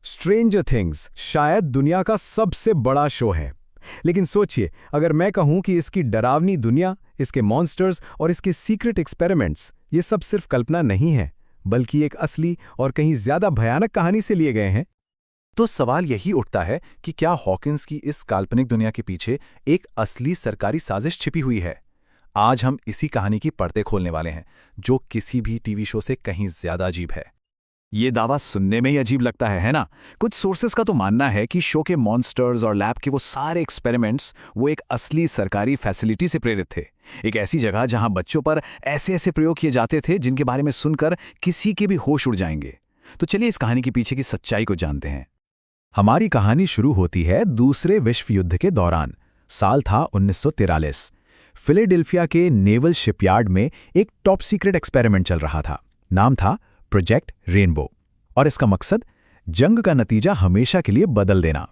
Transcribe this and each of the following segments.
Stranger things शायद दुनिया का सबसे बड़ा शो है। लेकिन सोचिए, अगर मैं कहूं कि इसकी डरावनी दुनिया, इसके मॉन्स्टर्स और इसके सीक्रेट एक्सपेरिमेंट्स ये सब सिर्फ कल्पना नहीं है, बल्कि एक असली और कहीं ज्यादा भयानक कहानी से लिए गए हैं। तो सवाल यही उठता है कि क्या हॉकिंस की इस काल्पनिक दुनिया के पीछे एक असली सरकारी साजिश छिपी हुई है। आज हम इसी कहानी की परतें खोलने वाले हैं, जो किसी भी टीवी शो से कहीं ज्यादा अजीब है। ये दावा सुनने में ही अजीब लगता है ना? कुछ सोर्सेस का तो मानना है कि शो के मॉन्स्टर्स और लैब के वो सारे एक्सपेरिमेंट्स वो एक असली सरकारी फैसिलिटी से प्रेरित थे। एक ऐसी जगह जहां बच्चों पर ऐसे ऐसे प्रयोग किए जाते थे जिनके बारे में सुनकर किसी के भी होश उड़ जाएंगे। तो चलिए इस कहानी के पीछे की सच्चाई को जानते हैं। हमारी कहानी शुरू होती है दूसरे विश्व युद्ध के दौरान। साल था 1943। फिलाडेल्फिया के नेवल शिपयार्ड में एक टॉप सीक्रेट एक्सपेरिमेंट चल रहा था। नाम था प्रोजेक्ट रेनबो, और इसका मकसद जंग का नतीजा हमेशा के लिए बदल देना।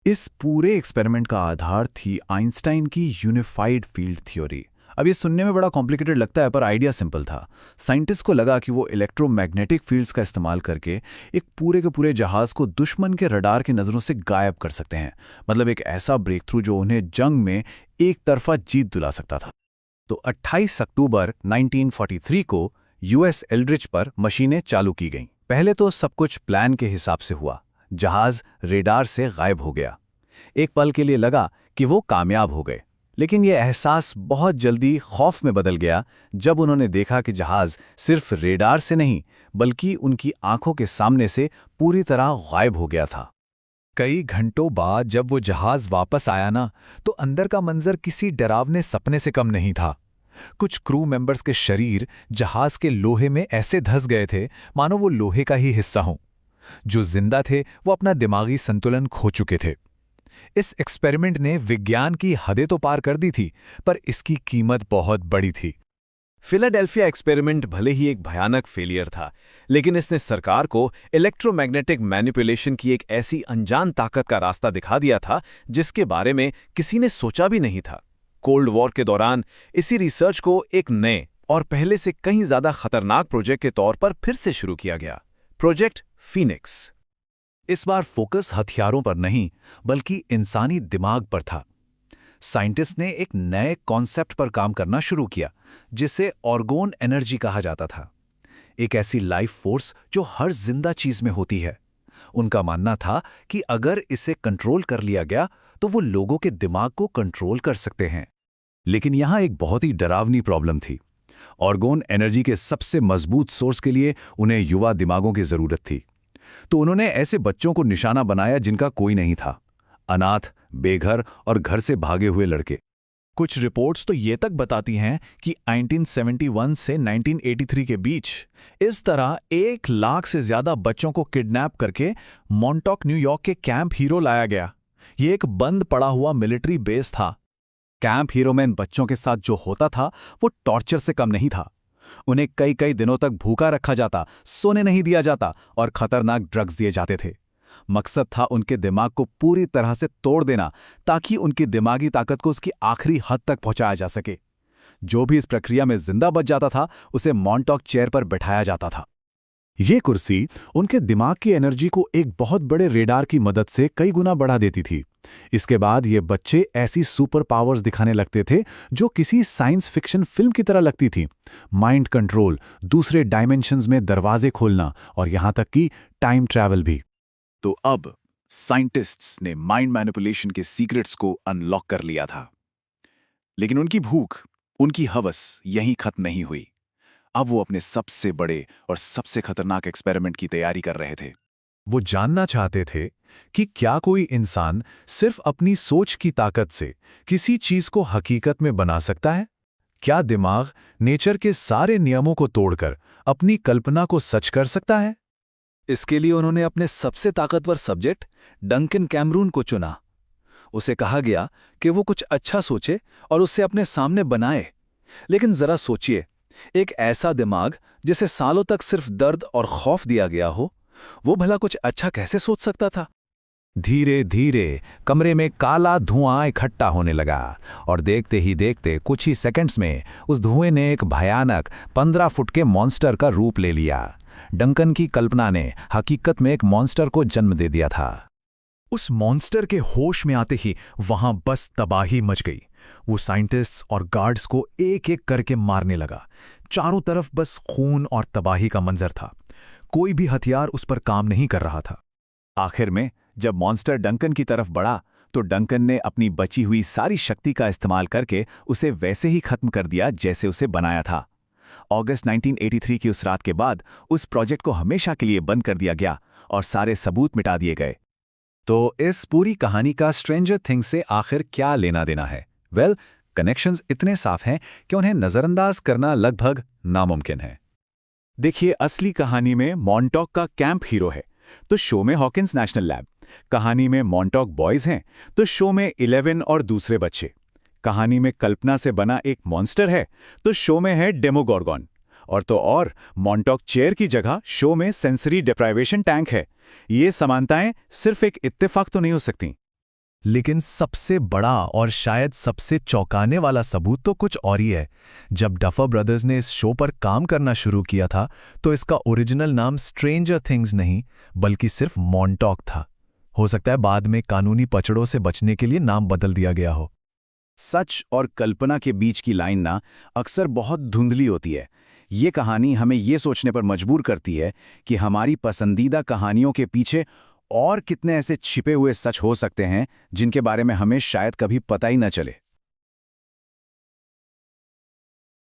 इस पूरे एक्सपेरिमेंट का आधार थी आइंस्टाइन की यूनिफाइड फील्ड थ्योरी। अब ये सुनने में बड़ा कॉम्प्लिकेटेड लगता है, पर आइडिया सिंपल था। साइंटिस्ट को लगा कि वो इलेक्ट्रोमैग्नेटिक फील्ड्स का इस्तेमाल करके एक पूरे के पूरे जहाज को दुश्मन के रडार की नज़रों से गायब कर सकते हैं। मतलब एक ऐसा ब्रेक थ्रू जो उन्हें जंग में एक तरफा जीत दिला सकता था। तो 28 अक्टूबर 1943 को यूएस एल्ड्रिच पर मशीनें चालू की गईं। पहले तो सब कुछ प्लान के हिसाब से हुआ। जहाज रेडार से गायब हो गया। एक पल के लिए लगा कि वो कामयाब हो गए, लेकिन यह एहसास बहुत जल्दी खौफ में बदल गया जब उन्होंने देखा कि जहाज सिर्फ रेडार से नहीं, बल्कि उनकी आंखों के सामने से पूरी तरह गायब हो गया था। कई घंटों बाद जब वो जहाज वापस आया ना, तो अंदर का मंजर किसी डरावने सपने से कम नहीं था। कुछ क्रू मेंबर्स के शरीर जहाज के लोहे में ऐसे धंस गए थे मानो वो लोहे का ही हिस्सा हों। जो जिंदा थे वो अपना दिमागी संतुलन खो चुके थे। इस एक्सपेरिमेंट ने विज्ञान की हदें तो पार कर दी थी, पर इसकी कीमत बहुत बड़ी थी। फिलाडेल्फिया एक्सपेरिमेंट भले ही एक भयानक फेलियर था, लेकिन इसने सरकार को इलेक्ट्रोमैग्नेटिक मैनिपुलेशन की एक ऐसी अनजान ताकत का रास्ता दिखा दिया था जिसके बारे में किसी ने सोचा भी नहीं था। कोल्ड वॉर के दौरान इसी रिसर्च को एक नए और पहले से कहीं ज्यादा खतरनाक प्रोजेक्ट के तौर पर फिर से शुरू किया गया, प्रोजेक्ट फीनिक्स। इस बार फोकस हथियारों पर नहीं, बल्कि इंसानी दिमाग पर था। साइंटिस्ट ने एक नए कॉन्सेप्ट पर काम करना शुरू किया, जिसे ऑर्गोन एनर्जी कहा जाता था। एक ऐसी लाइफ फोर्स जो हर जिंदा चीज में होती है। उनका मानना था कि अगर इसे कंट्रोल कर लिया गया तो वो लोगों के दिमाग को कंट्रोल कर सकते हैं। लेकिन यहां एक बहुत ही डरावनी प्रॉब्लम थी। ऑर्गोन एनर्जी के सबसे मजबूत सोर्स के लिए उन्हें युवा दिमागों की जरूरत थी। तो उन्होंने ऐसे बच्चों को निशाना बनाया जिनका कोई नहीं था। अनाथ, बेघर और घर से भागे हुए लड़के। कुछ रिपोर्ट्स तो ये तक बताती हैं कि 1971 से 1983 के बीच इस तरह 1 लाख से ज्यादा बच्चों को किडनैप करके मॉन्टॉक, न्यूयॉर्क के कैंप हीरो लाया गया। ये एक बंद पड़ा हुआ मिलिट्री बेस था। कैंप हीरो में इन बच्चों के साथ जो होता था वो टॉर्चर से कम नहीं था। उन्हें कई कई दिनों तक भूखा रखा जाता, सोने नहीं दिया जाता और खतरनाक ड्रग्स दिए जाते थे। मकसद था उनके दिमाग को पूरी तरह से तोड़ देना, ताकि उनकी दिमागी ताकत को उसकी आखिरी हद तक पहुंचाया जा सके। जो भी इस प्रक्रिया में जिंदा बच जाता था उसे मॉन्टॉक चेयर पर बैठाया जाता था। ये कुर्सी उनके दिमाग की एनर्जी को एक बहुत बड़े रेडार की मदद से कई गुना बढ़ा देती थी। इसके बाद ये बच्चे ऐसी सुपर पावर्स दिखाने लगते थे जो किसी साइंस फिक्शन फिल्म की तरह लगती थी। माइंड कंट्रोल, दूसरे डायमेंशंस में दरवाजे खोलना और यहां तक कि टाइम ट्रैवल भी। तो अब साइंटिस्ट्स ने माइंड मैनिपुलेशन के सीक्रेट्स को अनलॉक कर लिया था। लेकिन उनकी भूख, उनकी हवस यहीं खत्म नहीं हुई। अब वो अपने सबसे बड़े और सबसे खतरनाक एक्सपेरिमेंट की तैयारी कर रहे थे। वो जानना चाहते थे कि क्या कोई इंसान सिर्फ अपनी सोच की ताकत से किसी चीज को हकीकत में बना सकता है? क्या दिमाग नेचर के सारे नियमों को तोड़कर अपनी कल्पना को सच कर सकता है? इसके लिए उन्होंने अपने सबसे ताकतवर सब्जेक्ट डंकन कैमरून को चुना। उसे कहा गया कि वो कुछ अच्छा सोचे और उसे अपने सामने बनाए। लेकिन जरा सोचिए, एक ऐसा दिमाग जिसे सालों तक सिर्फ दर्द और खौफ दिया गया हो, वो भला कुछ अच्छा कैसे सोच सकता था? धीरे धीरे कमरे में काला धुआं इकट्ठा होने लगा और देखते ही देखते कुछ ही सेकंड्स में उस धुएं ने एक भयानक 15 फुट के मॉन्स्टर का रूप ले लिया। डंकन की कल्पना ने हकीकत में एक मॉन्स्टर को जन्म दे दिया था। उस मॉन्स्टर के होश में आते ही वहां बस तबाही मच गई। वो साइंटिस्ट्स और गार्ड्स को एक एक करके मारने लगा। चारों तरफ बस खून और तबाही का मंजर था। कोई भी हथियार उस पर काम नहीं कर रहा था। आखिर में जब मॉन्स्टर डंकन की तरफ बढ़ा तो डंकन ने अपनी बची हुई सारी शक्ति का इस्तेमाल करके उसे वैसे ही खत्म कर दिया जैसे उसे बनाया था। अगस्त 1983 की उस रात के बाद उस प्रोजेक्ट को हमेशा के लिए बंद कर दिया गया और सारे सबूत मिटा दिए गए। तो इस पूरी कहानी का स्ट्रेंजर थिंग्स से आखिर क्या लेना देना है? वेल, कनेक्शंस इतने साफ हैं कि उन्हें नजरअंदाज करना लगभग नामुमकिन है। देखिए, असली कहानी में मॉन्टॉक का कैंप हीरो है, तो शो में हॉकिंस नेशनल लैब। कहानी में मॉन्टॉक बॉयज हैं, तो शो में 11 और दूसरे बच्चे। कहानी में कल्पना से बना एक मॉन्स्टर है, तो शो में है डेमोगोर्गन। और तो और मॉन्टॉक चेयर की जगह शो में सेंसरी डिप्राइवेशन टैंक है। ये समानताएं सिर्फ एक इत्तेफाक तो नहीं हो सकती। लेकिन सबसे बड़ा और शायद सबसे चौंकाने वाला सबूत तो कुछ और ही है। जब डफर ब्रदर्स ने इस शो पर काम करना शुरू किया था तो इसका ओरिजिनल नाम स्ट्रेंजर थिंग्स नहीं बल्कि सिर्फ मॉन्टॉक था। हो सकता है बाद में कानूनी पचड़ों से बचने के लिए नाम बदल दिया गया हो। सच और कल्पना के बीच की लाइन ना अक्सर बहुत धुंधली होती है। ये कहानी हमें ये सोचने पर मजबूर करती है कि हमारी पसंदीदा कहानियों के पीछे और कितने ऐसे छिपे हुए सच हो सकते हैं जिनके बारे में हमें शायद कभी पता ही न चले।